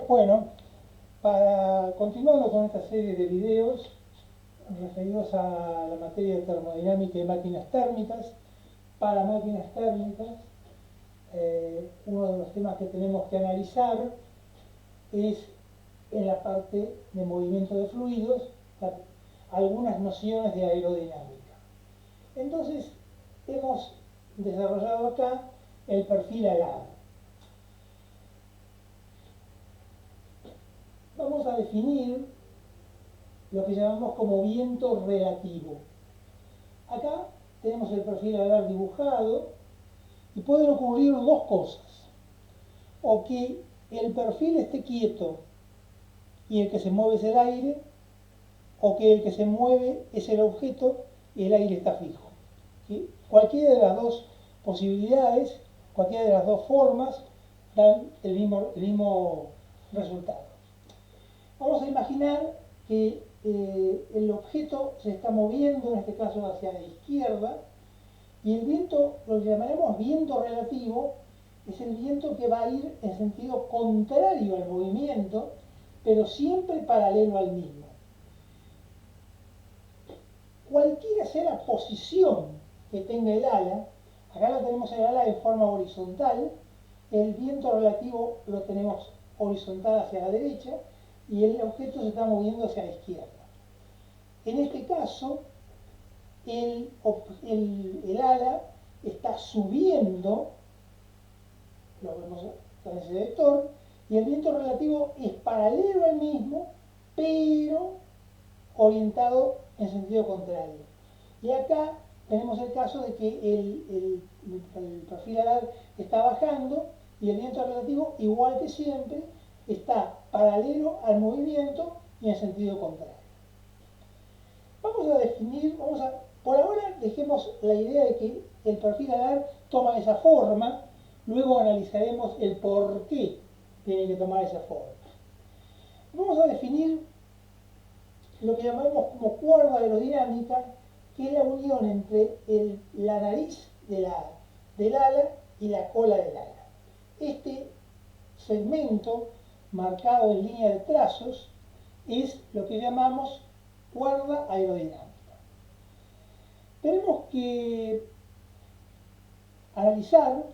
Bueno, para continuando con esta serie de videos referidos a la materia de termodinámica y máquinas térmicas, para máquinas térmicas, uno de los temas que tenemos que analizar es en la parte de movimiento de fluidos, algunas nociones de aerodinámica. Entonces, hemos desarrollado acá el perfil alado. Vamos a definir lo que llamamos como viento relativo. Acá tenemos el perfil alar dibujado y pueden ocurrir dos cosas. O que el perfil esté quieto y el que se mueve es el aire, o que el que se mueve es el objeto y el aire está fijo. ¿Sí? Cualquiera de las dos posibilidades, cualquiera de las dos formas, dan el mismo resultado. Vamos a imaginar que el objeto se está moviendo, en este caso hacia la izquierda, y el viento, lo llamaremos viento relativo, es el viento que va a ir en sentido contrario al movimiento, pero siempre paralelo al mismo. Cualquiera sea la posición que tenga el ala, acá la tenemos el ala en forma horizontal, el viento relativo lo tenemos horizontal hacia la derecha y el objeto se está moviendo hacia la izquierda. En este caso, el ala está subiendo, lo vemos con ese vector, y el viento relativo es paralelo al mismo, pero orientado en sentido contrario. Y acá tenemos el caso de que el perfil alar está bajando y el viento relativo, igual que siempre, está paralelo al movimiento y en sentido contrario. Vamos a definir, por ahora dejemos la idea de que el perfil alar toma esa forma, luego analizaremos el por qué tiene que tomar esa forma. Vamos a definir lo que llamamos como cuerda aerodinámica, que es la unión entre la nariz del ala y la cola del ala. Este segmento, marcado en línea de trazos, es lo que llamamos cuerda aerodinámica. Tenemos que analizar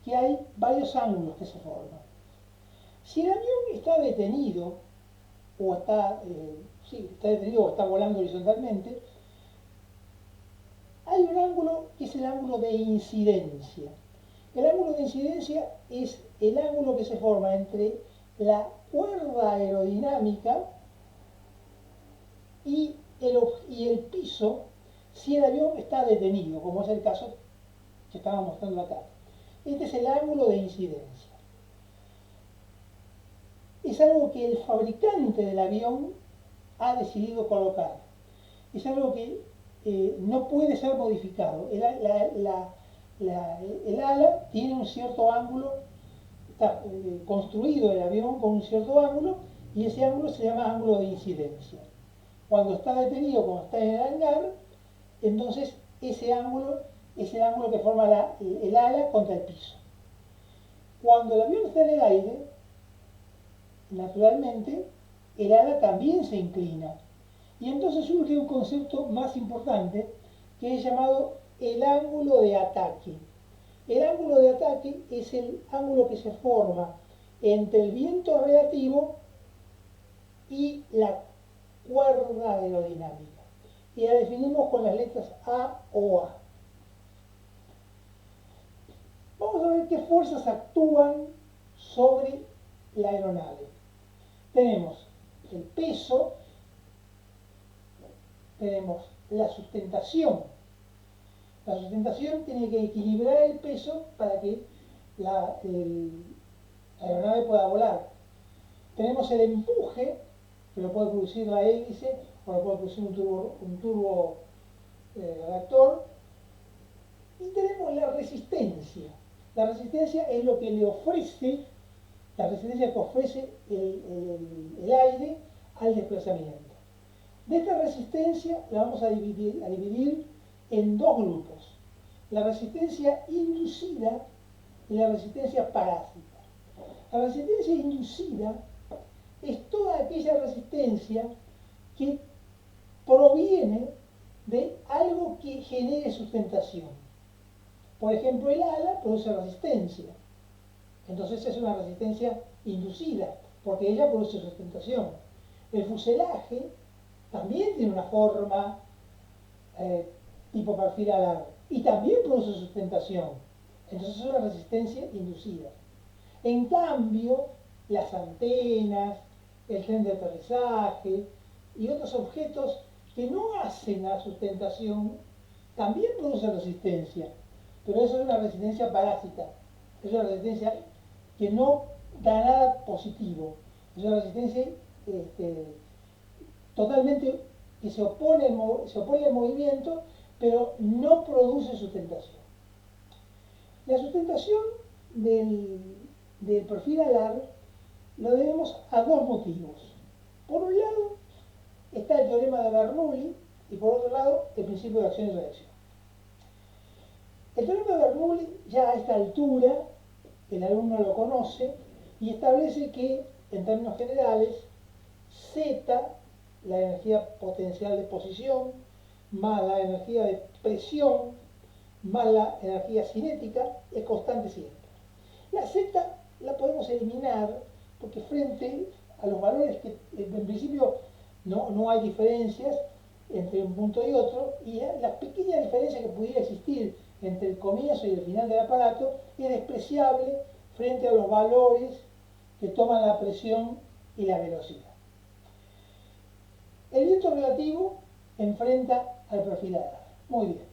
que hay varios ángulos que se forman. Si el avión está detenido, o está detenido o está volando horizontalmente, hay un ángulo que es el ángulo de incidencia. El ángulo de incidencia es el ángulo que se forma entre la cuerda aerodinámica y el piso si el avión está detenido, como es el caso que estaba mostrando acá. Este es el ángulo de incidencia. Es algo que el fabricante del avión ha decidido colocar. Es algo que no puede ser modificado. El ala tiene un cierto ángulo, está construido el avión con un cierto ángulo, y ese ángulo se llama ángulo de incidencia. Cuando está detenido, cuando está en el hangar, entonces ese ángulo es el ángulo que forma el ala contra el piso. Cuando el avión está en el aire, naturalmente, el ala también se inclina. Y entonces surge un concepto más importante que es llamado el ángulo de ataque. El ángulo de ataque es el ángulo que se forma entre el viento relativo y la cuerda aerodinámica. Y la definimos con las letras A o A. Vamos a ver qué fuerzas actúan sobre la aeronave. Tenemos el peso, tenemos la sustentación. La sustentación tiene que equilibrar el peso para que la aeronave pueda volar. Tenemos el empuje, que lo puede producir la hélice o lo puede producir un turbo reactor. Y tenemos la resistencia. La resistencia es lo que le ofrece, la resistencia que ofrece el aire al desplazamiento. De esta resistencia la vamos a dividir en dos grupos: la resistencia inducida y la resistencia parásita. La resistencia inducida es toda aquella resistencia que proviene de algo que genere sustentación. Por ejemplo, el ala produce resistencia, entonces es una resistencia inducida, porque ella produce sustentación. El fuselaje también tiene una forma tipo perfil alar y también produce sustentación, entonces es una resistencia inducida. En cambio, las antenas, el tren de aterrizaje y otros objetos que no hacen la sustentación también producen resistencia, pero eso es una resistencia parásita, es una resistencia que no da nada positivo, es una resistencia totalmente que se opone al movimiento, pero no produce sustentación. La sustentación del perfil alar lo debemos a dos motivos. Por un lado está el teorema de Bernoulli y por otro lado el principio de acción y reacción. El teorema de Bernoulli ya a esta altura el alumno lo conoce y establece que en términos generales Z, la energía potencial de posición, más la energía de presión, más la energía cinética, es constante siempre. La Z la podemos eliminar porque frente a los valores que en principio no hay diferencias entre un punto y otro, y la pequeña diferencia que pudiera existir entre el comienzo y el final del aparato es despreciable frente a los valores que toman la presión y la velocidad. El viento relativo enfrenta al perfil alar. Muy bien.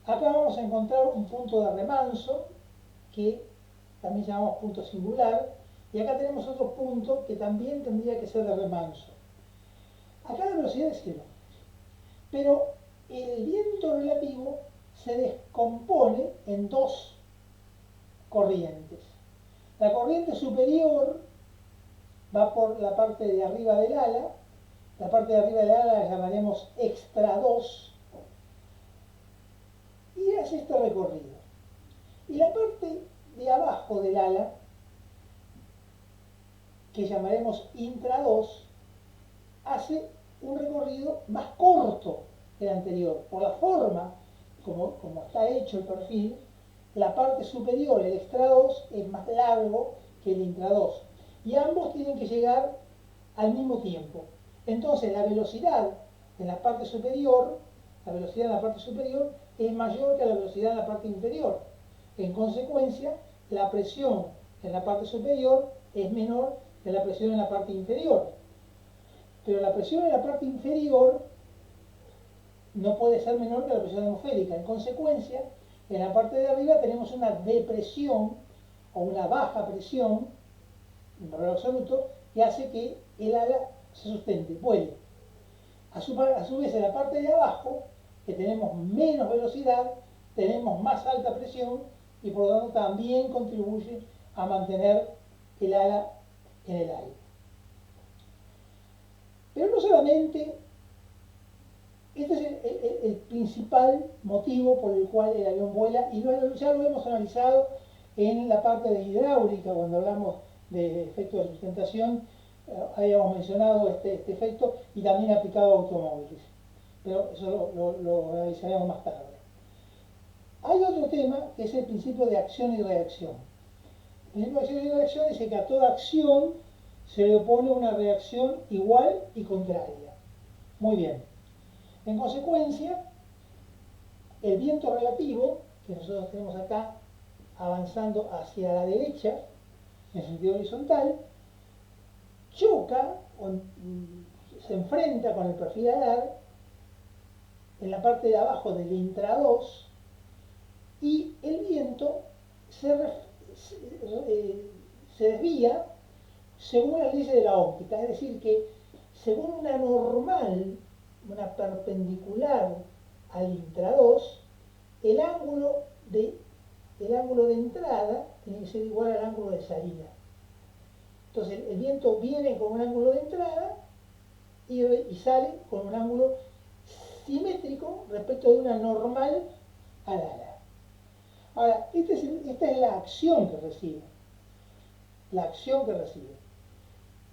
Acá vamos a encontrar un punto de remanso que también llamamos punto singular, y acá tenemos otro punto que también tendría que ser de remanso. Acá la velocidad es cero, pero el viento relativo se descompone en dos corrientes. La corriente superior va por la parte de arriba del ala, la parte de arriba del ala la llamaremos extra 2, y hace este recorrido. Y la parte de abajo del ala, que llamaremos intra 2, hace un recorrido más corto que el anterior. Por la forma como está hecho el perfil, la parte superior, el extra 2, es más largo que el intra 2. Y ambos tienen que llegar al mismo tiempo. Entonces la velocidad en la parte superior, es mayor que la velocidad en la parte inferior. En consecuencia, la presión en la parte superior es menor que la presión en la parte inferior. Pero la presión en la parte inferior no puede ser menor que la presión atmosférica. En consecuencia, en la parte de arriba tenemos una depresión o una baja presión, en valor absoluto, que hace que el ala se sustente, vuele. A su vez, en la parte de abajo, que tenemos menos velocidad, tenemos más alta presión y por lo tanto también contribuye a mantener el ala en el aire. Pero no solamente, este es el principal motivo por el cual el avión vuela, y ya lo hemos analizado en la parte de hidráulica, cuando hablamos de efecto de sustentación, habíamos mencionado este efecto y también aplicado a automóviles, pero eso lo analizaremos más tarde. Hay otro tema que es el principio de acción y reacción. El principio de acción y reacción dice que a toda acción se le opone una reacción igual y contraria. Muy bien. En consecuencia, el viento relativo, que nosotros tenemos acá avanzando hacia la derecha, en sentido horizontal, choca, se enfrenta con el perfil alar en la parte de abajo del intra 2 y el viento se desvía según las leyes de la óptica, es decir, que según una normal, una perpendicular al intra 2, el ángulo de entrada tiene que ser igual al ángulo de salida. Entonces el viento viene con un ángulo de entrada y sale con un ángulo simétrico respecto de una normal al ala. Ahora, esta es la acción que recibe. La acción que recibe.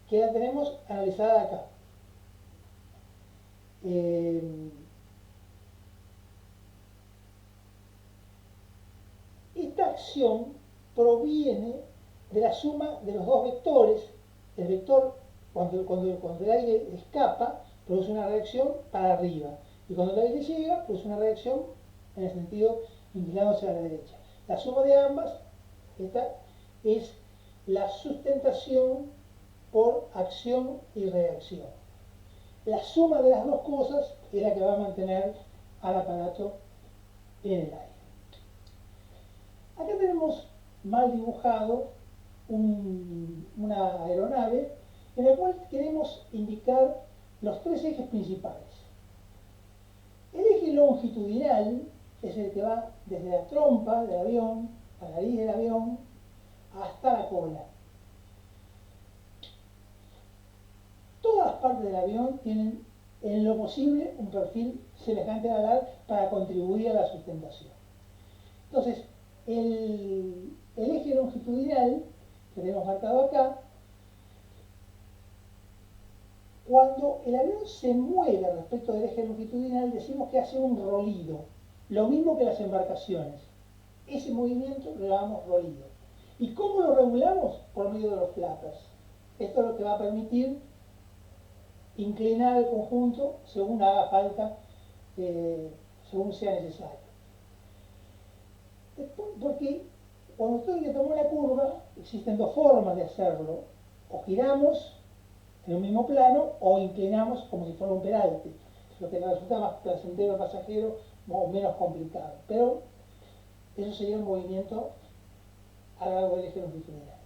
que la tenemos analizada acá. Esta acción proviene de la suma de los dos vectores. El vector, cuando el aire escapa, produce una reacción para arriba. Y cuando el aire llega, produce una reacción en el sentido inclinado hacia la derecha. La suma de ambas, esta es la sustentación por acción y reacción. La suma de las dos cosas es la que va a mantener al aparato en el aire. Acá tenemos mal dibujado una aeronave en la cual queremos indicar los tres ejes principales. El eje longitudinal es el que va desde la trompa del avión, la nariz del avión, hasta la cola. Todas las partes del avión tienen en lo posible un perfil semejante al alar para contribuir a la sustentación. Entonces, el eje longitudinal que tenemos marcado acá, cuando el avión se mueve respecto del eje longitudinal, decimos que hace un rolido, lo mismo que las embarcaciones. Ese movimiento lo llamamos rolido. ¿Y cómo lo regulamos? Por medio de los flappers. Esto es lo que va a permitir inclinar el conjunto según haga falta, según sea necesario. Porque cuando usted que tomar una curva, existen dos formas de hacerlo. O giramos en un mismo plano o inclinamos como si fuera un peralte, lo que resulta más placentero al pasajero o menos complicado. Pero eso sería un movimiento a lo largo del eje longitudinal.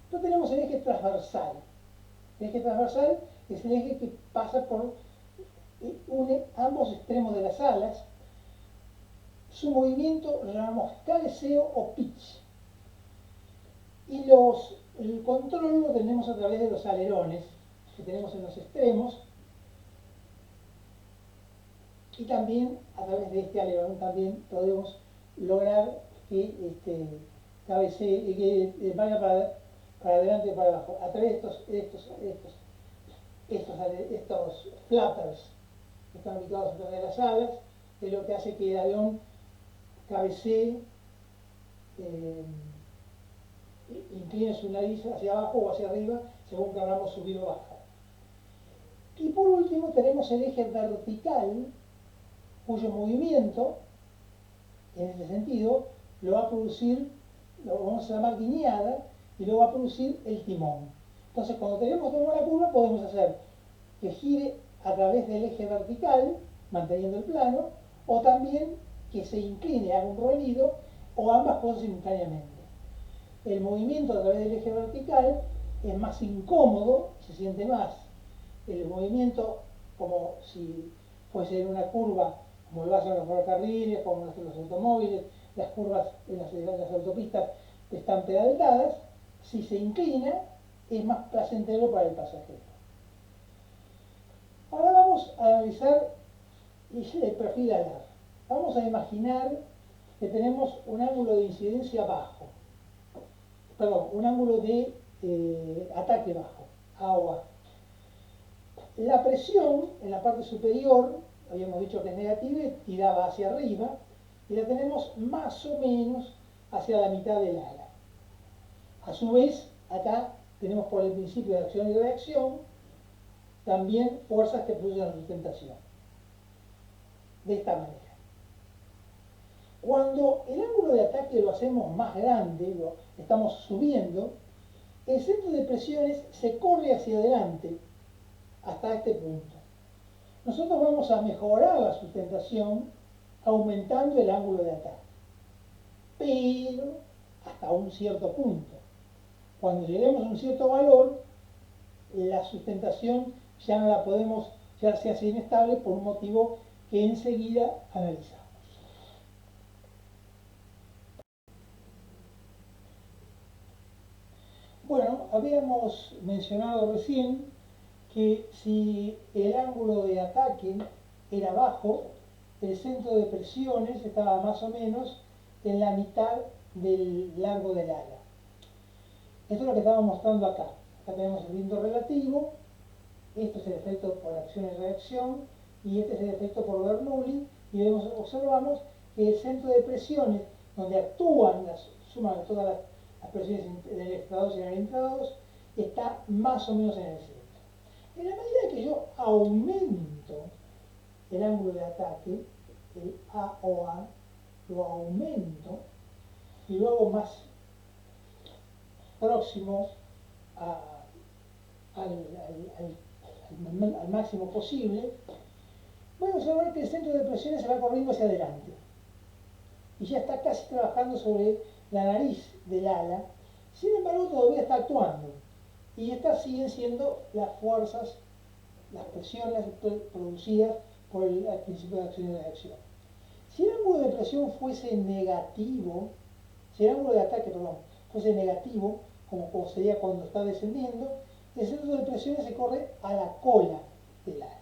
Entonces tenemos el eje transversal. El eje transversal es el eje que pasa por, une ambos extremos de las alas. Su movimiento lo llamamos cabeceo o pitch. Y el control lo tenemos a través de los alerones que tenemos en los extremos, y también a través de este alerón también podemos lograr que cabecee, que vaya para adelante y para abajo a través de estos flappers que están ubicados a través de las alas, es lo que hace que el avión cabecee, incline su nariz hacia abajo o hacia arriba según queramos subir o bajar. Y por último tenemos el eje vertical, cuyo movimiento, en este sentido, lo va a producir, lo vamos a llamar guiñada, y lo va a producir el timón. Entonces, cuando tenemos una curva, podemos hacer que gire a través del eje vertical, manteniendo el plano, o también que se incline, haga un rolido, o ambas cosas simultáneamente. El movimiento a través del eje vertical es más incómodo, se siente más. El movimiento, como si fuese en una curva, como lo hacen los ferrocarriles, como los automóviles, las curvas en las autopistas están pedaleadas, si se inclina es más placentero para el pasajero. Ahora vamos a analizar el perfil alar. Vamos a imaginar que tenemos un ángulo de incidencia bajo, perdón, un ángulo de ataque bajo, A o A. La presión en la parte superior, habíamos dicho que es negativa, tiraba hacia arriba, y la tenemos más o menos hacia la mitad del ala. A su vez, acá tenemos por el principio de acción y reacción, también fuerzas que producen la sustentación. De esta manera. Cuando el ángulo de ataque lo hacemos más grande, lo estamos subiendo, el centro de presiones se corre hacia adelante hasta este punto. Nosotros vamos a mejorar la sustentación aumentando el ángulo de ataque, pero hasta un cierto punto. Cuando lleguemos a un cierto valor, la sustentación ya no la podemos, ya se hace inestable por un motivo que enseguida analizamos. Bueno, habíamos mencionado recién que si el ángulo de ataque era bajo, el centro de presiones estaba más o menos en la mitad del largo del ala. Esto es lo que estamos mostrando acá. acá tenemos el viento relativo, este es el efecto por acción y reacción, y este es el efecto por Bernoulli, y observamos que el centro de presiones, donde actúan la suma de todas las presiones en el extra 2 y en el intra 2, está más o menos en el centro. En la medida que yo aumento el ángulo de ataque, el AOA, lo aumento y lo hago más próximo al máximo posible, voy a observar que el centro de presiones se va corriendo hacia adelante y ya está casi trabajando sobre la nariz del ala. Sin embargo, todavía está actuando y estas siguen siendo las fuerzas, las presiones producidas por el principio de acción y reacción. Si el ángulo de presión fuese negativo, si el ángulo de ataque, perdón, fuese negativo, como sería cuando está descendiendo, el centro de presiones se corre a la cola del ala.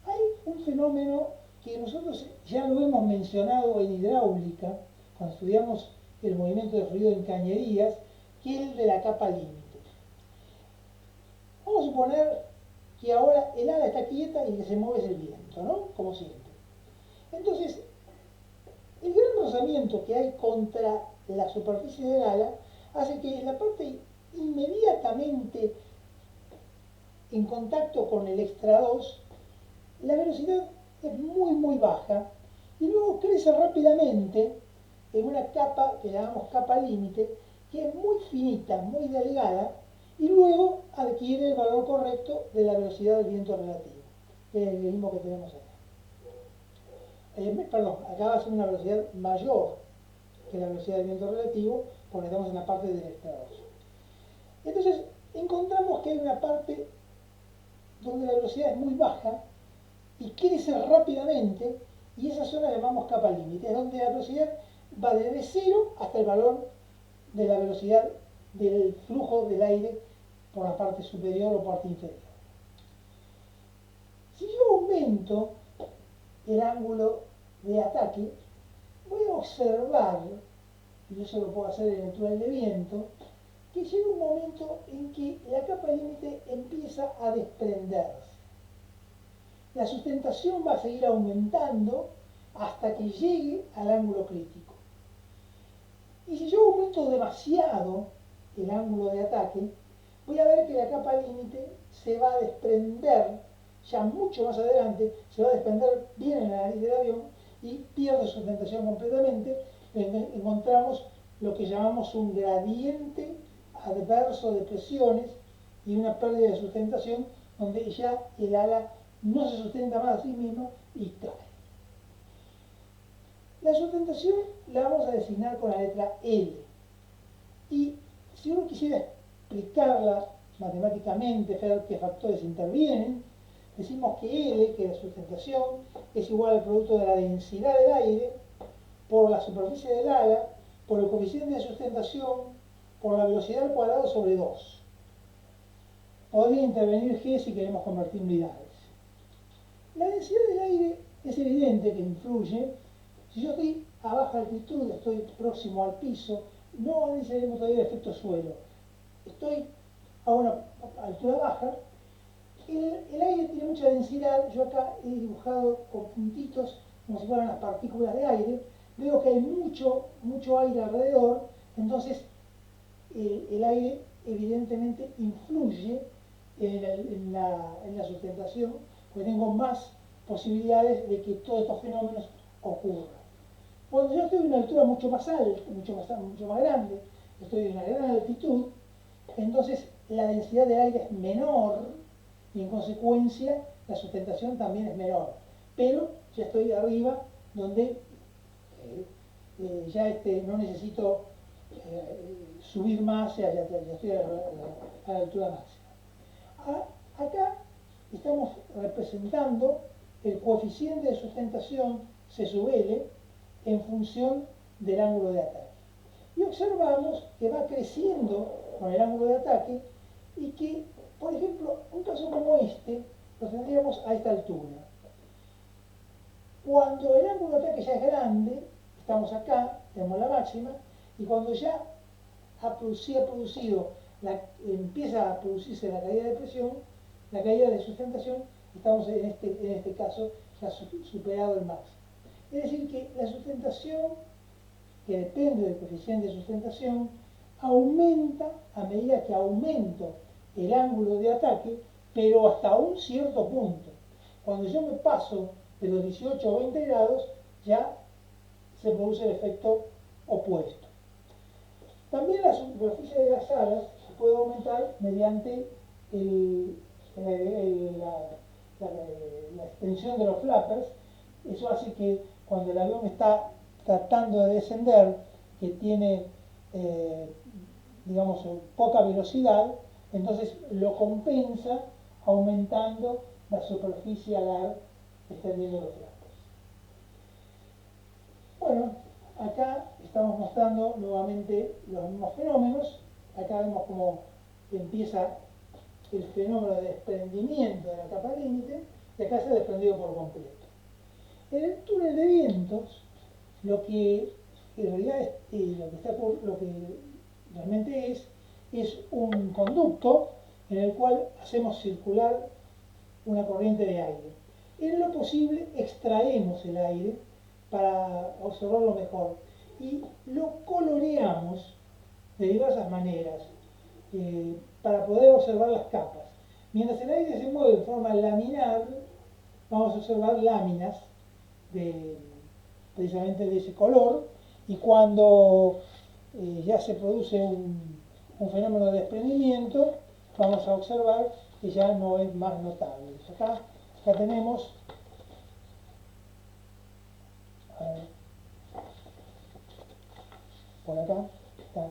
Hay un fenómeno que nosotros ya lo hemos mencionado en hidráulica, cuando estudiamos el movimiento de fluido en cañerías, que es el de la capa límite. Vamos a suponer que ahora el ala está quieta y el que se mueve es el viento, ¿no? Como siempre. Entonces, el gran rozamiento que hay contra la superficie del ala hace que en la parte inmediatamente en contacto con el extra 2, la velocidad es muy baja y luego crece rápidamente en una capa que llamamos capa límite, que es muy finita, muy delgada, y luego adquiere el valor correcto de la velocidad del viento relativo, que es el mismo que tenemos acá. Perdón, acá va a ser una velocidad mayor que la velocidad del viento relativo, porque estamos en la parte del extra 2. Entonces, encontramos que hay una parte donde la velocidad es muy baja y crece rápidamente, y esa zona la llamamos capa límite, es donde la velocidad va desde 0 hasta el valor de la velocidad del flujo del aire por la parte superior o parte inferior. Si yo aumento el ángulo de ataque, voy a observar, y eso lo puedo hacer en el túnel de viento, que llega un momento en que la capa límite empieza a desprenderse. La sustentación va a seguir aumentando hasta que llegue al ángulo crítico. Y si yo aumento demasiado el ángulo de ataque, voy a ver que la capa límite se va a desprender ya mucho más adelante, se va a desprender bien en la nariz del avión y pierde sustentación completamente. Encontramos lo que llamamos un gradiente adverso de presiones y una pérdida de sustentación donde ya el ala no se sustenta más a sí mismo y cae. La sustentación la vamos a designar con la letra L. Y si uno quisiera explicarla matemáticamente, ver qué factores intervienen, decimos que L, que es la sustentación, es igual al producto de la densidad del aire por la superficie del ala, por el coeficiente de sustentación, por la velocidad al cuadrado sobre 2. Podría intervenir G si queremos convertir unidades. La densidad del aire es evidente que influye. Si yo estoy a baja altitud, estoy próximo al piso, no necesariamente todavía el efecto suelo. Estoy a una altura baja, el aire tiene mucha densidad. Yo acá he dibujado con puntitos como si fueran las partículas de aire. Veo que hay mucho aire alrededor, entonces el aire evidentemente influye en la sustentación, porque tengo más posibilidades de que todos estos fenómenos ocurran. Cuando yo estoy en una altura mucho más alta, mucho más grande, estoy en una gran altitud, entonces la densidad de aire es menor y en consecuencia la sustentación también es menor. Pero ya estoy arriba donde ya no necesito subir más, ya estoy a la altura máxima. Acá estamos representando el coeficiente de sustentación C sub L en función del ángulo de ataque. Y observamos que va creciendo con el ángulo de ataque y que, por ejemplo, un caso como este lo tendríamos a esta altura. Cuando el ángulo de ataque ya es grande, estamos acá, tenemos la máxima, y cuando ya se ha producido empieza a producirse la caída de presión, la caída de sustentación, estamos en este caso ya superado el máximo. Es decir, que la sustentación, que depende del coeficiente de sustentación, aumenta a medida que aumento el ángulo de ataque, pero hasta un cierto punto. Cuando yo me paso de los 18 o 20 grados, ya se produce el efecto opuesto. También la superficie de las alas se puede aumentar mediante la extensión de los flappers. Eso hace que cuando el avión está tratando de descender, que tiene, digamos, poca velocidad, entonces lo compensa aumentando la superficie alar, extendiendo los flappers. Bueno, acá estamos mostrando nuevamente los mismos fenómenos. Acá vemos cómo empieza el fenómeno de desprendimiento de la capa límite y acá se ha desprendido por completo. En el túnel de vientos, lo que en realidad lo que realmente es un conducto en el cual hacemos circular una corriente de aire. En lo posible extraemos el aire para observarlo mejor y lo coloreamos de diversas maneras para poder observar las capas. Mientras el aire se mueve de forma laminar, vamos a observar láminas precisamente de ese color, y cuando ya se produce un fenómeno de desprendimiento, vamos a observar que ya no es más notable. Acá tenemos, a ver, por acá está.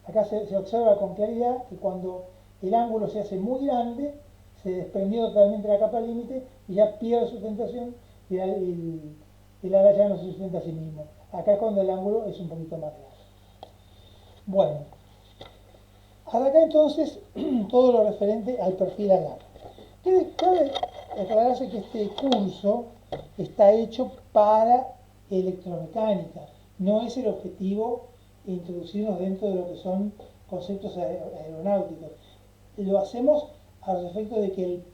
Acá se observa con claridad que cuando el ángulo se hace muy grande, se desprendió totalmente la capa límite y ya pierde sustentación y el ala ya no se sustenta a sí mismo. Acá cuando el ángulo es un poquito más grande. Bueno, hasta acá entonces todo lo referente al perfil alar. Cabe aclararse que este curso está hecho para electromecánica. No es el objetivo introducirnos dentro de lo que son conceptos aeronáuticos. Lo hacemos al respecto de que el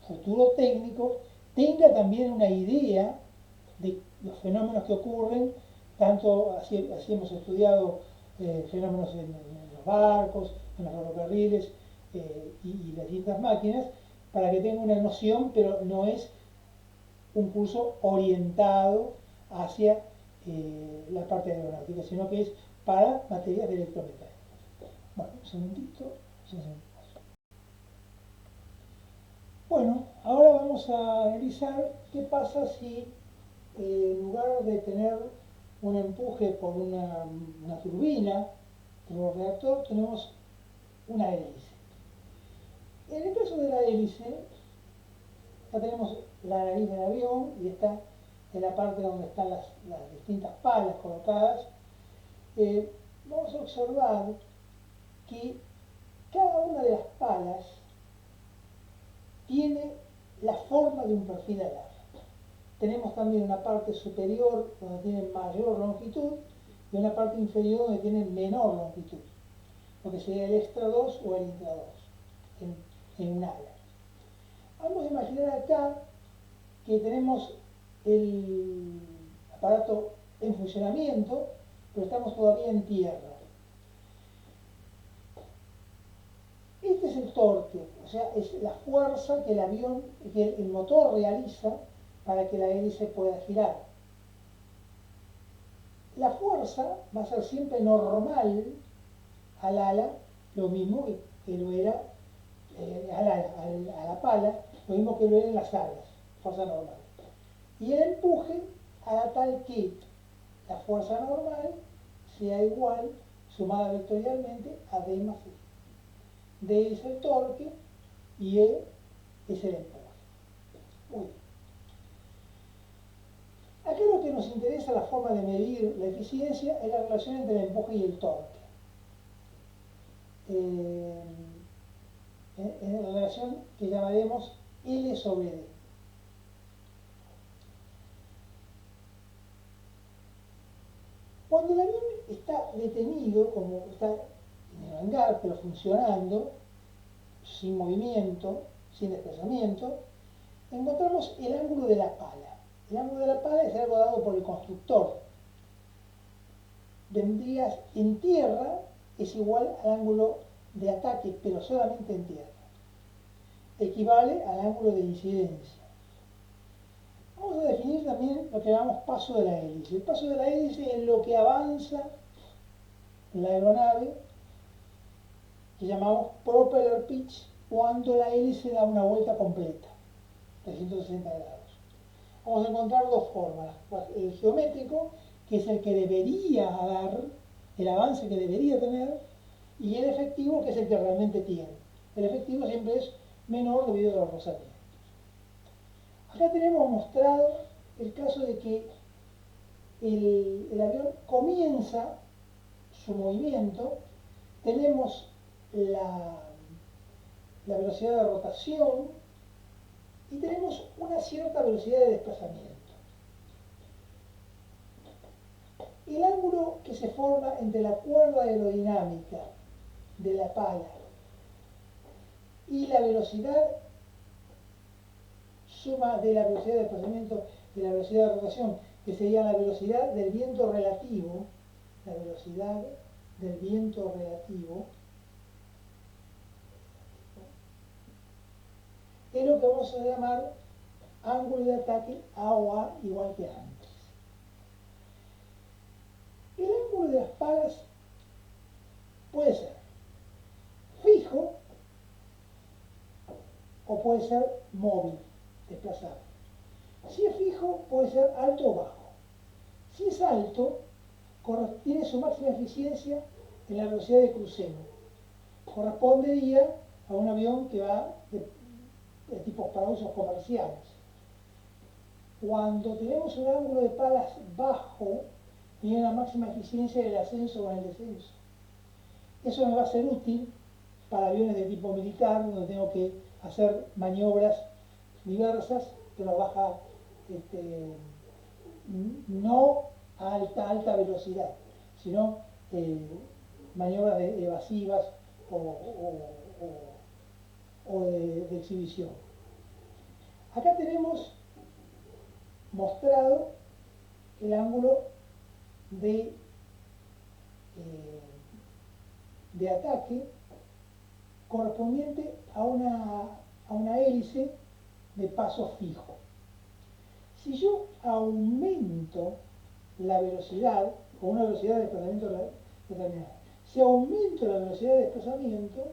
futuro técnico tenga también una idea de los fenómenos que ocurren, tanto así hemos estudiado fenómenos en los barcos, en los ferrocarriles y las distintas máquinas, para que tenga una noción, pero no es un curso orientado hacia la parte aeronáutica, sino que es para materias de electromecánica. Bueno, un segundito. Bueno, ahora vamos a analizar qué pasa si en lugar de tener un empuje por una turbina, turborreactor, tenemos una hélice. En el caso de la hélice, acá tenemos la nariz del avión y está en la parte donde están las distintas palas colocadas. Vamos a observar que cada una de las palas tiene la forma de un perfil alar. Tenemos también una parte superior donde tiene mayor longitud y una parte inferior donde tiene menor longitud, lo que sería el extra 2 o el intra 2 en un ala. Vamos a imaginar acá que tenemos el aparato en funcionamiento, pero estamos todavía en tierra. Este es el torque, o sea, es la fuerza que el motor realiza para que la hélice pueda girar. La fuerza va a ser siempre normal al ala, lo mismo que lo era a la pala, lo mismo que lo era en las alas, fuerza normal. Y el empuje hará tal que la fuerza normal sea igual, sumada vectorialmente, a D más E. D es el torque y E es el empuje. Muy bien. Acá lo que nos interesa, la forma de medir la eficiencia, es la relación entre el empuje y el torque. En la relación que llamaremos L sobre D. Cuando el avión está detenido, como está bueno, en GAR, pero funcionando, sin movimiento, sin desplazamiento, encontramos el ángulo de la pala. El ángulo de la pala es algo dado por el constructor. Vendrías en tierra, es igual al ángulo de ataque, pero solamente en tierra. Equivale al ángulo de incidencia. Vamos a definir también lo que llamamos paso de la hélice. El paso de la hélice es lo que avanza la aeronave, que llamamos propeller pitch, cuando la hélice da una vuelta completa, 360 grados. Vamos a encontrar dos formas. El geométrico, que es el que debería dar, el avance que debería tener, y el efectivo, que es el que realmente tiene. El efectivo siempre es menor debido a los rozamientos. Acá tenemos mostrado el caso de que el avión comienza su movimiento, tenemos la velocidad de rotación y tenemos una cierta velocidad de desplazamiento. El ángulo que se forma entre la cuerda aerodinámica de la pala y la velocidad suma de la velocidad de desplazamiento y la velocidad de rotación, que sería la velocidad del viento relativo, la velocidad del viento relativo, es lo que vamos a llamar ángulo de ataque A o A igual que antes. El ángulo de las palas puede ser fijo o puede ser móvil, desplazable. Si es fijo, puede ser alto o bajo. Si es alto, tiene su máxima eficiencia en la velocidad de crucero. Correspondería a un avión que va de tipo para usos comerciales. Cuando tenemos un ángulo de palas bajo, tiene la máxima eficiencia del ascenso o en el descenso. Eso me va a ser útil para aviones de tipo militar, donde tengo que hacer maniobras diversas, pero a baja, no a alta velocidad, sino maniobras evasivas o de exhibición. Acá tenemos mostrado el ángulo de ataque correspondiente a una hélice de paso fijo. Si yo aumento la velocidad, con una velocidad de desplazamiento determinada, si aumento la velocidad de desplazamiento,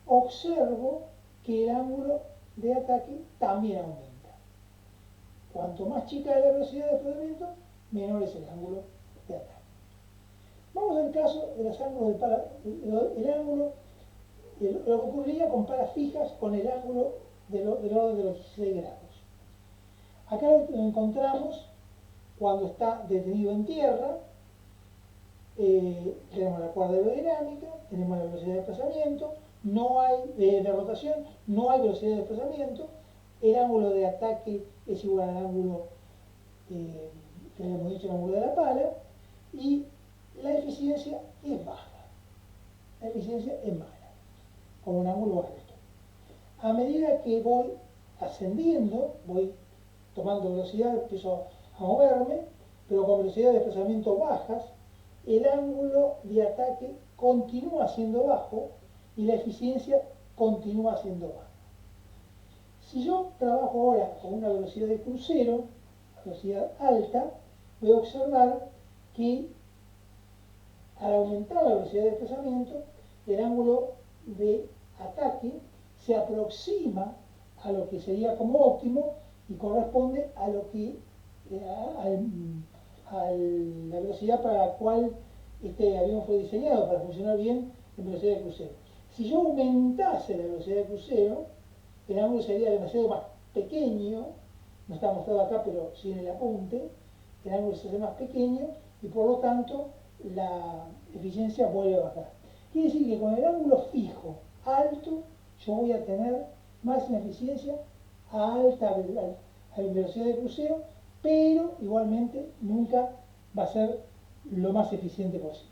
observo que el ángulo de ataque también aumenta. Cuanto más chica es la velocidad de desplazamiento, menor es el ángulo de ataque. Vamos al caso de los ángulos de pala, el ángulo, lo que ocurriría con palas fijas con el ángulo del orden de los 16 grados. Acá lo encontramos cuando está detenido en tierra, tenemos la cuerda aerodinámica, tenemos la velocidad de desplazamiento, no hay de rotación, no hay velocidad de desplazamiento, el ángulo de ataque es igual al ángulo que habíamos dicho, el ángulo de la pala, y la eficiencia es baja. La eficiencia es mala, con un ángulo alto. A medida que voy ascendiendo, voy tomando velocidad, empiezo a moverme, pero con velocidad de desplazamiento bajas, el ángulo de ataque continúa siendo bajo y la eficiencia continúa siendo baja. Si yo trabajo ahora con una velocidad de crucero, velocidad alta, voy a observar que al aumentar la velocidad de desplazamiento, el ángulo de ataque se aproxima a lo que sería como óptimo y corresponde a lo que a la velocidad para la cual este avión fue diseñado, para funcionar bien en velocidad de crucero. Si yo aumentase la velocidad de crucero, el ángulo sería demasiado más pequeño, no está mostrado acá, pero sí en el apunte, el ángulo se hace más pequeño y por lo tanto la eficiencia vuelve a bajar. Quiere decir que con el ángulo fijo alto, yo voy a tener máxima eficiencia a alta velocidad de crucero, pero igualmente nunca va a ser lo más eficiente posible.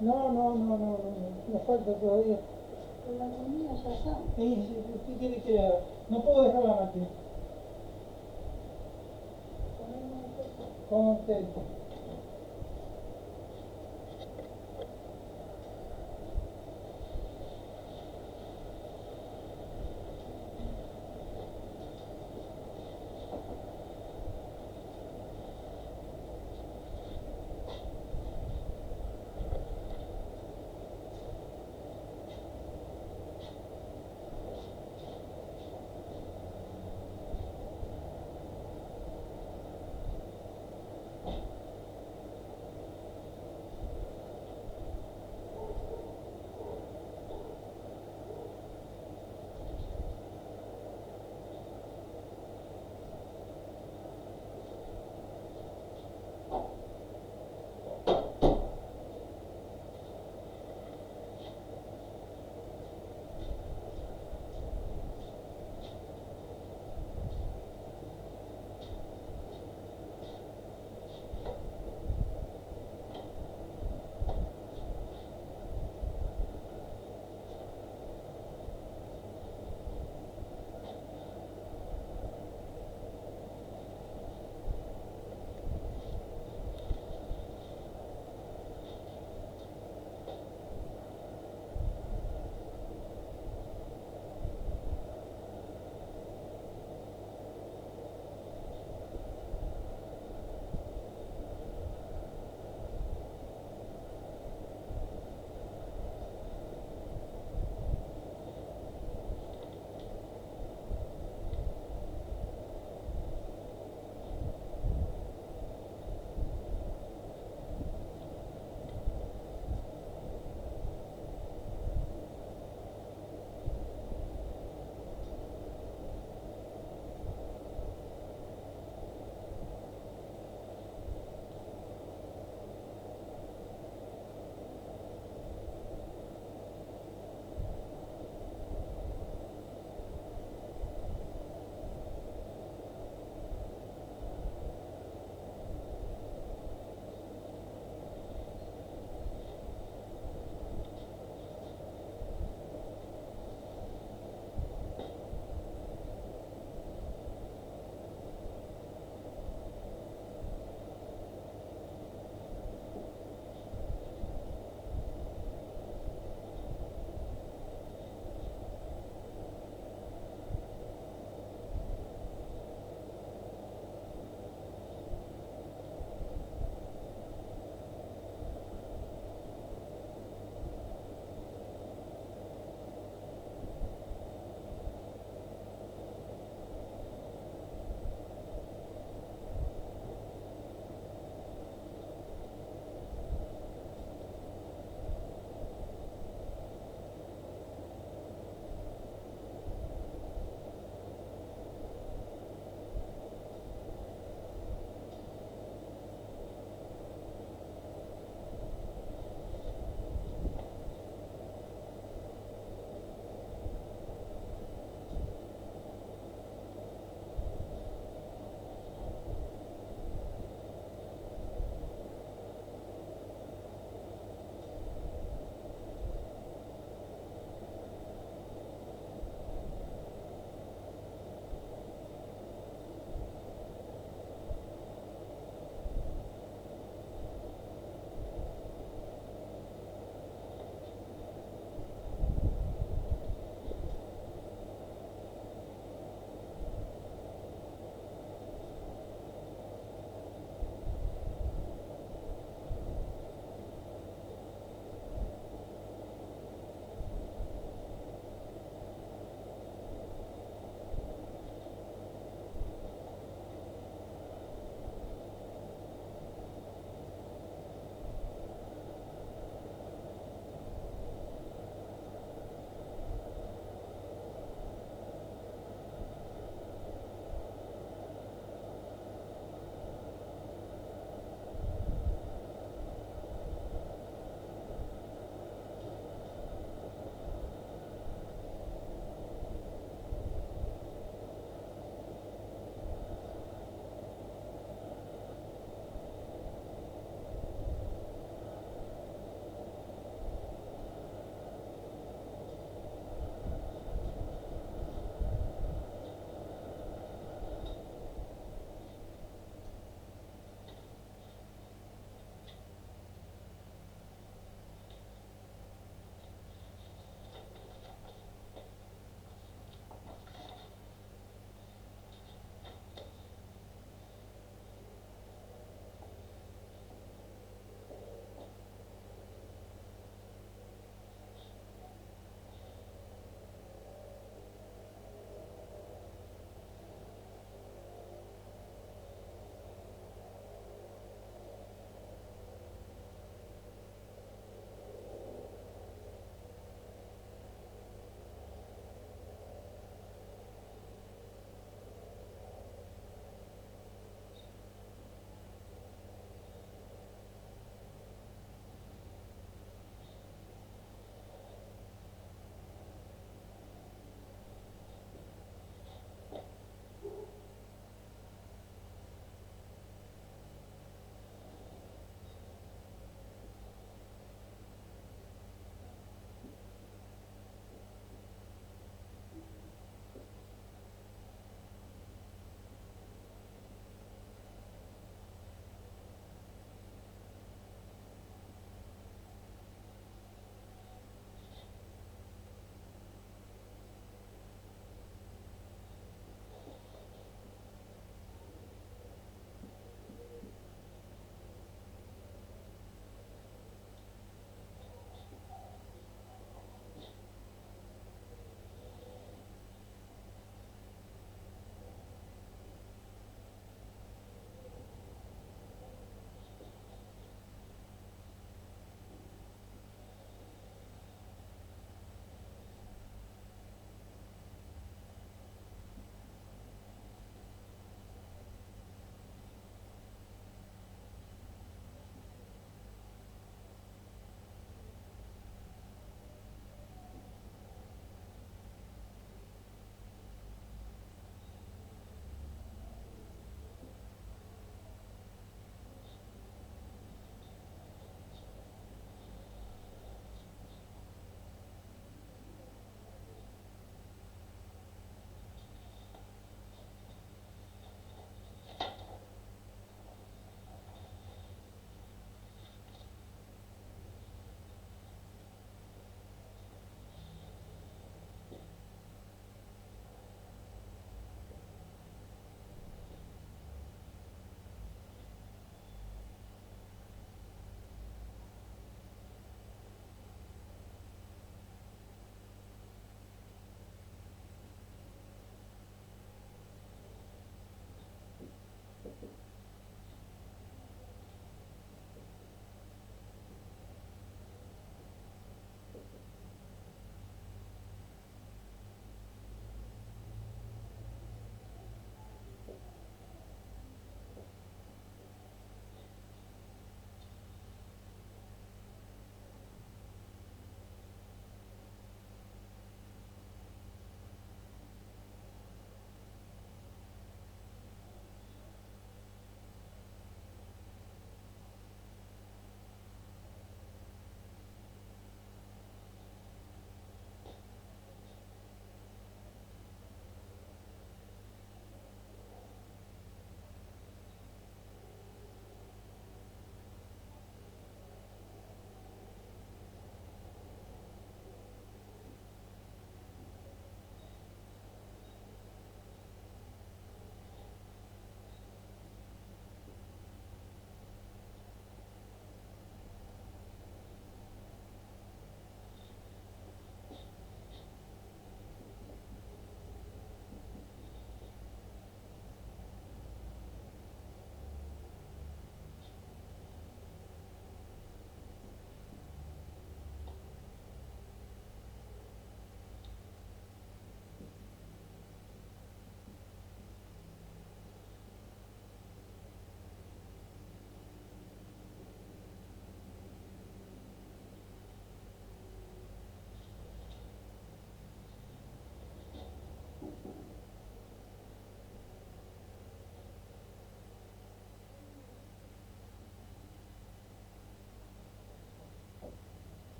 No, me falta todavía. Pero la comida ya está. ¿Qué quiere que haga? No puedo dejar la máquina. ¿Cómo usted?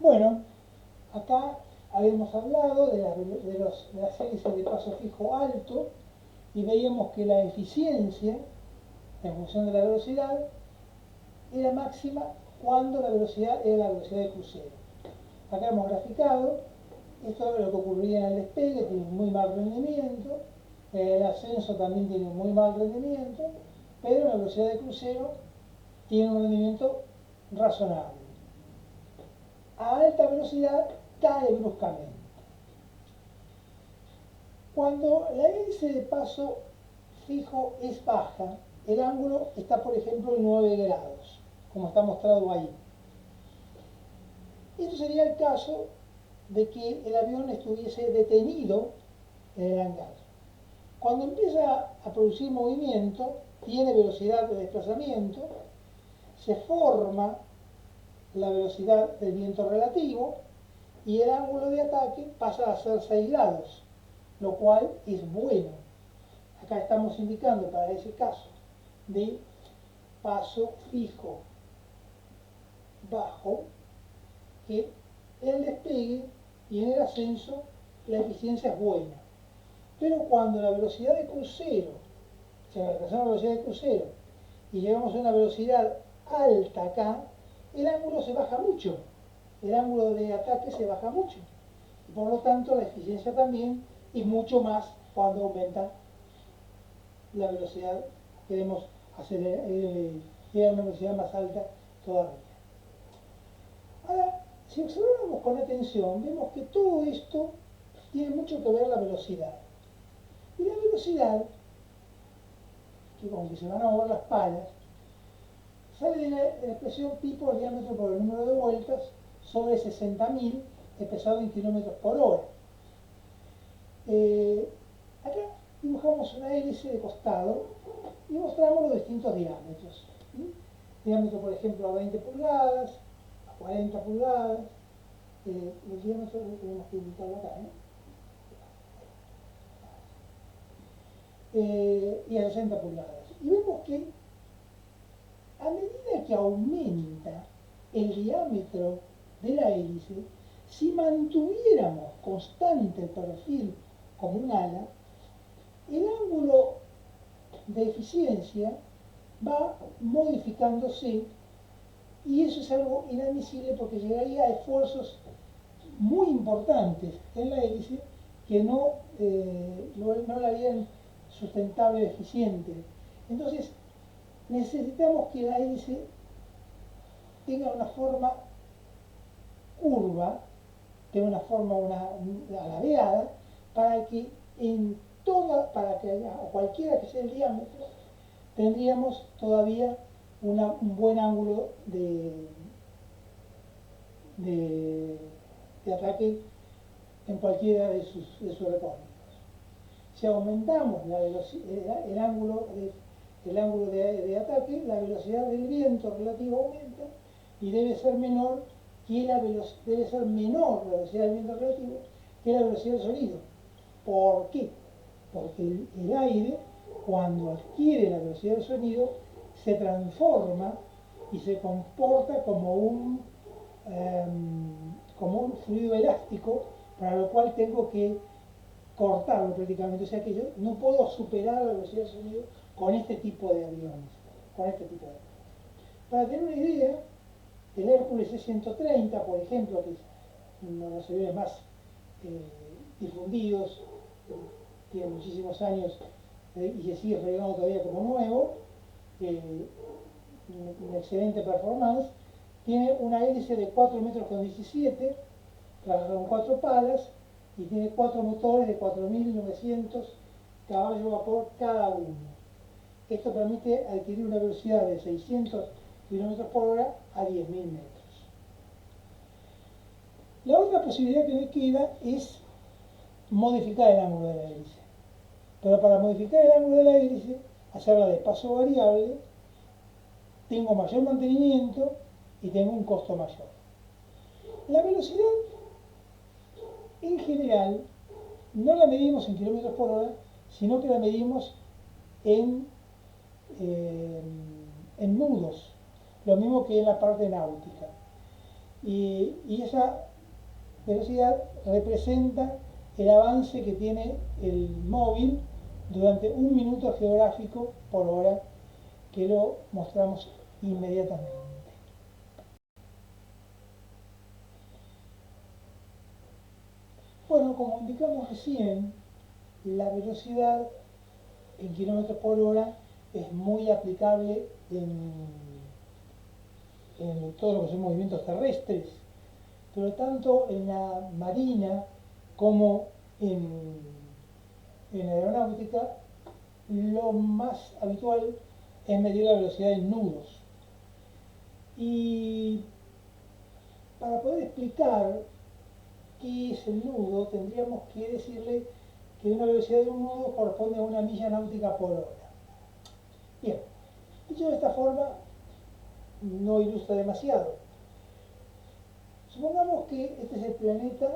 Bueno, acá habíamos hablado de las hélices de paso fijo alto y veíamos que la eficiencia en función de la velocidad era máxima cuando la velocidad era la velocidad de crucero. Acá hemos graficado, esto es lo que ocurría en el despegue, tiene muy mal rendimiento, el ascenso también tiene muy mal rendimiento, pero la velocidad de crucero tiene un rendimiento razonable. A alta velocidad cae bruscamente. Cuando la hélice de paso fijo es baja, el ángulo está, por ejemplo, en 9 grados, como está mostrado ahí. Esto sería el caso de que el avión estuviese detenido en el hangar. Cuando empieza a producir movimiento, tiene velocidad de desplazamiento, se forma la velocidad del viento relativo y el ángulo de ataque pasa a ser 6 grados, lo cual es bueno. Acá estamos indicando para ese caso de paso fijo bajo que en el despegue y en el ascenso la eficiencia es buena. Pero cuando la velocidad de crucero, si alcanzamos la velocidad de crucero y llegamos a una velocidad alta acá, el ángulo se baja mucho, el ángulo de ataque se baja mucho. Y por lo tanto la eficiencia también, y mucho más cuando aumenta la velocidad, queremos hacer llegar a una velocidad más alta todavía. Ahora, si observamos con atención, vemos que todo esto tiene mucho que ver la velocidad. Y la velocidad, que como que se van a mover las palas, sale de la expresión pi por diámetro por el número de vueltas sobre 60.000 expresado en kilómetros por hora. Acá dibujamos una hélice de costado y mostramos los distintos diámetros. ¿Sí? Diámetro, por ejemplo, a 20 pulgadas, a 40 pulgadas. El diámetro lo tenemos que indicarlo acá. Y a 60 pulgadas. Y vemos que a medida que aumenta el diámetro de la hélice, si mantuviéramos constante el perfil como un ala, el ángulo de eficiencia va modificándose y eso es algo inadmisible porque llegaría a esfuerzos muy importantes en la hélice que no la harían sustentable, eficiente. Entonces, necesitamos que la hélice tenga una forma curva, tenga una forma alabeada, para que para que haya, o cualquiera que sea el diámetro, tendríamos todavía un buen ángulo de ataque en cualquiera de sus recónditos. Si aumentamos el ángulo de ataque, la velocidad del viento relativo aumenta y debe ser menor la velocidad del viento relativo que la velocidad del sonido. ¿Por qué? Porque el aire, cuando adquiere la velocidad del sonido, se transforma y se comporta como un fluido elástico, para lo cual tengo que cortarlo prácticamente. O sea que yo no puedo superar la velocidad del sonido con este tipo de aviones. Para tener una idea, el Hércules C-130, por ejemplo, que es uno de los aviones más difundidos, tiene muchísimos años y se sigue fabricando todavía como nuevo, una excelente performance, tiene una hélice de 4 metros con 17, trabaja con 4 palas y tiene 4 motores de 4.900 caballos de vapor cada uno. Esto permite adquirir una velocidad de 600 km por hora a 10.000 metros. La otra posibilidad que me queda es modificar el ángulo de la hélice. Pero para modificar el ángulo de la hélice, hacerla de paso variable, tengo mayor mantenimiento y tengo un costo mayor. La velocidad, en general, no la medimos en kilómetros por hora, sino que la medimos en nudos, lo mismo que en la parte náutica. y esa velocidad representa el avance que tiene el móvil durante 1 minuto geográfico por hora, que lo mostramos inmediatamente. Bueno, como indicamos recién, la velocidad en kilómetros por hora es muy aplicable en todo lo que son movimientos terrestres, pero tanto en la marina como en la aeronáutica, lo más habitual es medir la velocidad en nudos. Y para poder explicar qué es el nudo, tendríamos que decirle que una velocidad de un nudo corresponde a una milla náutica por hora. Bien, dicho de esta forma, no ilustra demasiado. Supongamos que este es el planeta,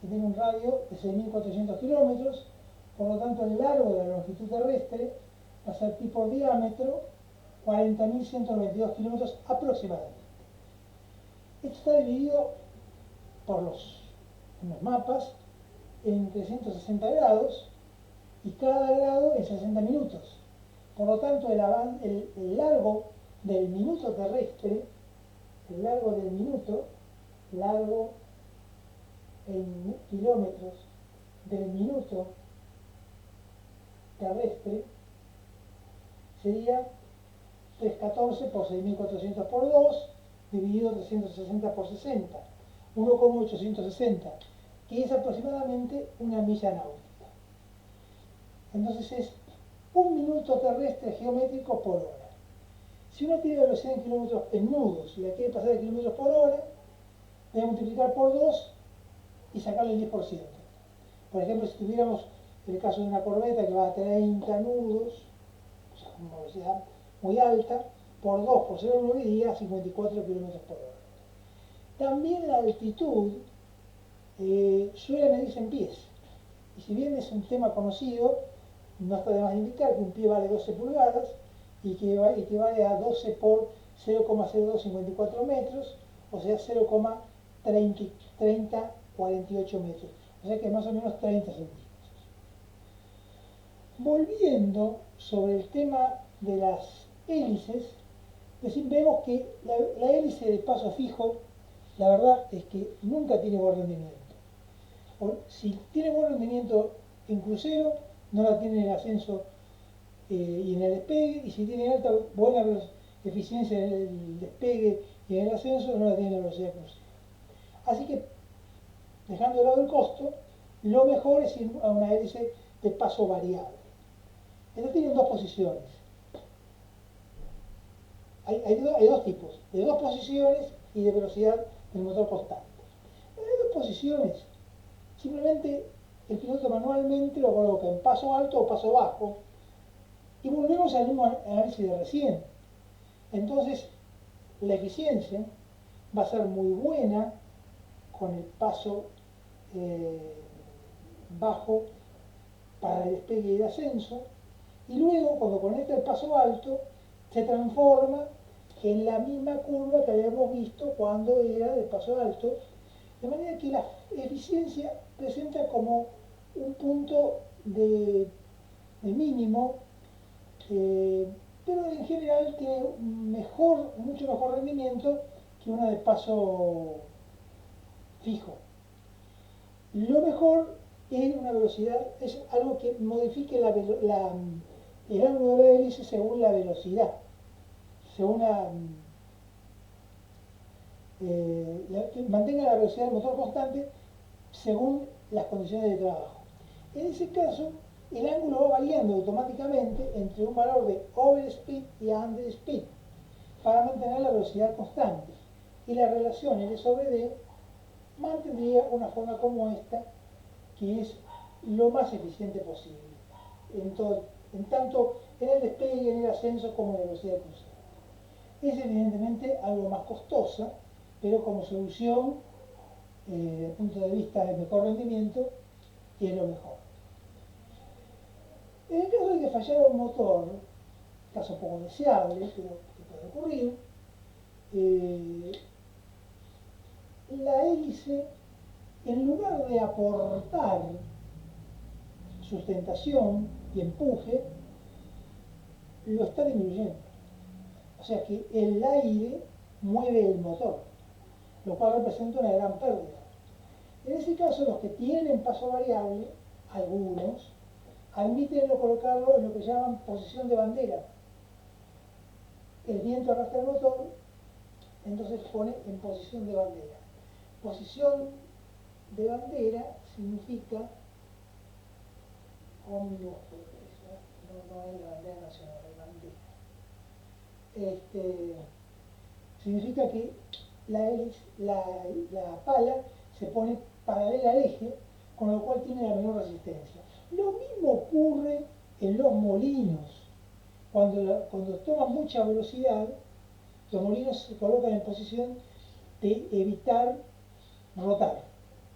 que tiene un radio de 6.400 kilómetros, por lo tanto el largo de la longitud terrestre va a ser pi por diámetro 40.192 kilómetros aproximadamente. Esto está dividido por en los mapas en 360 grados y cada grado en 60 minutos. Por lo tanto, el largo del minuto terrestre, el largo del minuto, largo en kilómetros del minuto terrestre, sería 314 por 6.400 por 2, dividido 360 por 60, 1,860, que es aproximadamente una milla náutica. Entonces es 1 minuto terrestre geométrico por hora. Si uno tiene la velocidad en kilómetros en nudos y la quiere pasar de kilómetros por hora, debe multiplicar por 2 y sacarle el 10%. Por ejemplo, si tuviéramos el caso de una corbeta que va a 30 nudos, o sea, una velocidad muy alta, por 2 por 0,9 iría a 54 kilómetros por hora. También la altitud suele medirse en pies. Y si bien es un tema conocido, no está de más indicar que un pie vale 12 pulgadas y que equivale a 12 por 0,0254 metros, o sea 0,3048 metros. O sea que es más o menos 30 centímetros. Volviendo sobre el tema de las hélices, vemos que la hélice de paso fijo, la verdad es que nunca tiene buen rendimiento. Si tiene buen rendimiento en crucero, no la tiene en el ascenso y en el despegue, y si tiene buena eficiencia en el despegue y en el ascenso, no la tiene en la velocidad crucero. Así que, dejando de lado el costo, lo mejor es ir a una hélice de paso variable. Esta tiene dos posiciones. Hay dos tipos, de dos posiciones y de velocidad del motor constante. Hay dos posiciones. Simplemente el piloto manualmente lo coloca en paso alto o paso bajo y volvemos al mismo análisis de recién. Entonces, la eficiencia va a ser muy buena con el paso bajo para el despegue y el ascenso, y luego cuando conecta el paso alto se transforma en la misma curva que habíamos visto cuando era de paso alto, de manera que la eficiencia presenta como un punto de mínimo, pero en general tiene mucho mejor rendimiento que una de paso fijo. Lo mejor es una velocidad, es algo que modifique el ángulo de la hélice según la velocidad, según que mantenga la velocidad del motor constante según las condiciones de trabajo. En ese caso, el ángulo va variando automáticamente entre un valor de overspeed y underspeed para mantener la velocidad constante. Y la relación L sobre D mantendría una forma como esta, que es lo más eficiente posible, en tanto en el despegue y en el ascenso como en la velocidad de crucero. Es evidentemente algo más costosa, pero como solución, desde el punto de vista del mejor rendimiento, es lo mejor. En el caso de que fallara un motor, caso poco deseable, pero que puede ocurrir, la hélice, en lugar de aportar sustentación y empuje, lo está disminuyendo. O sea que el aire mueve el motor, lo cual representa una gran pérdida. En ese caso, los que tienen paso variable, algunos, admiten colocarlo en lo que llaman posición de bandera. El viento arrastra el motor, entonces pone en posición de bandera. Posición de bandera significa, con minúsculo, no es la bandera nacional, es bandera. Significa que la pala se pone paralela al eje, con lo cual tiene la menor resistencia. Lo mismo ocurre en los molinos. Cuando toman mucha velocidad, los molinos se colocan en posición de evitar rotar.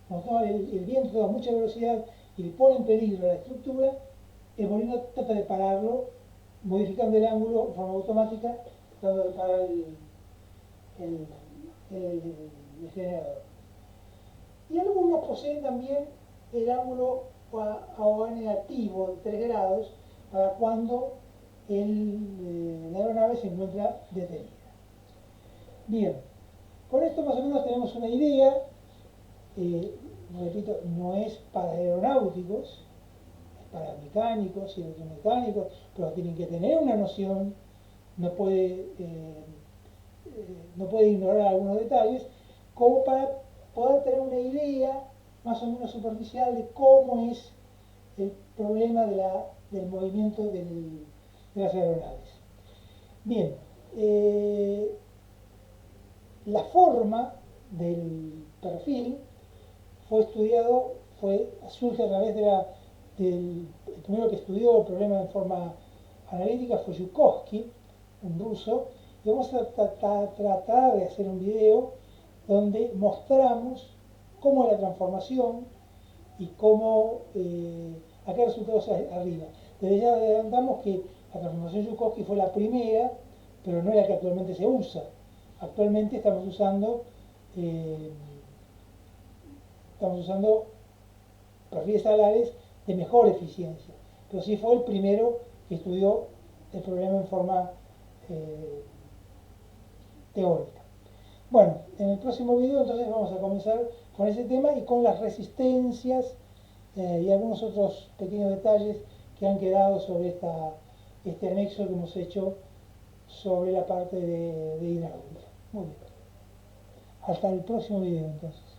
Cuando el viento toma mucha velocidad y le pone en peligro a la estructura, el molino trata de pararlo, modificando el ángulo de forma automática, tratando de parar el generador. Y algunos poseen también el ángulo a negativo de 3 grados para cuando la aeronave se encuentra detenida. Bien, con esto más o menos tenemos una idea. Repito, no es para aeronáuticos, es para mecánicos y electromecánicos, pero tienen que tener una noción, no puede ignorar algunos detalles, como para poder tener una idea más o menos superficial de cómo es el problema del movimiento de las aeronaves. Bien, la forma del perfil surge a través el primero que estudió el problema en forma analítica fue Zhukovsky, un ruso, y vamos a tratar de hacer un video donde mostramos cómo es la transformación y cómo, a qué resultados arriba. Desde ya adelantamos que la transformación Zhukovsky fue la primera, pero no es la que actualmente se usa. Actualmente estamos usando perfiles alares de mejor eficiencia, pero sí fue el primero que estudió el problema en forma teórica. Bueno, en el próximo video entonces vamos a comenzar con ese tema y con las resistencias y algunos otros pequeños detalles que han quedado sobre este anexo que hemos hecho sobre la parte de hidráulica. Muy bien. Hasta el próximo video entonces.